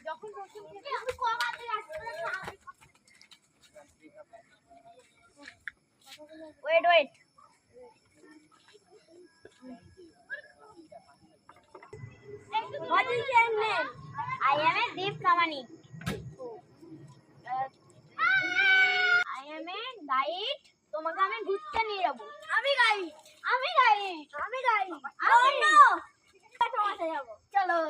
যখন wait. What is your name? I am a Deep Kamani. I am a guide. তোমাকে আমি ঘুরতে নিয়ে যাবো। আমি গাইড। চলো।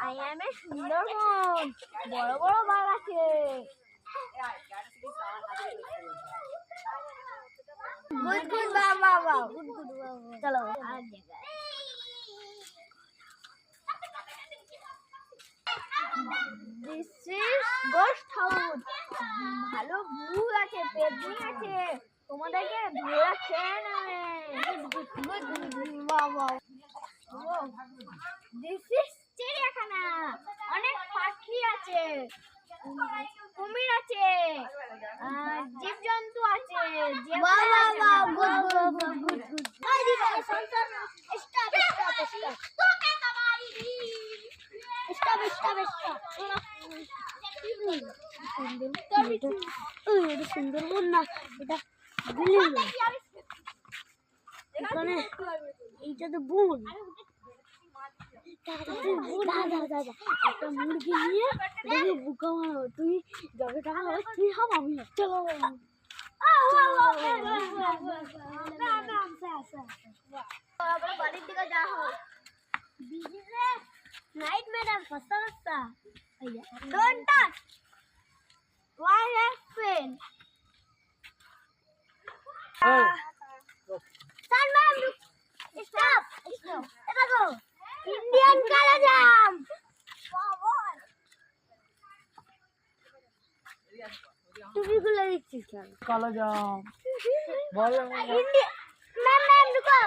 I am a Sundarban. বড় বড় বাঘ আছে। Good বাবা। চলো আর জায়গায়। This is ghost house. ভালো ভূত আছে, পেতনি আছে। তোমাদেরকে ধরে খেয়ে নেবে। Good বাবা। This is চিড়িয়াখানা। অনেক পাখি আছে, কুমির আছে, জীবজন্তু আছে। সুন্দরবন না, এটা এখানে এইটা তো বোন। একটা মুরগি নিয়ে বুকা মারো, তুই যবে টাকা হবে তুই হাম আমি চলো। বাড়ির দিকে যা হোক নাইট ম্যাডাম সস্তা সস্তা don't touch why have pen sir ma'am stop এটা গো ইন্ডিয়ান কালো জাম তুমি গুলো দিচ্ছিস কেন? কালো জাম বল ম্যাম রুকো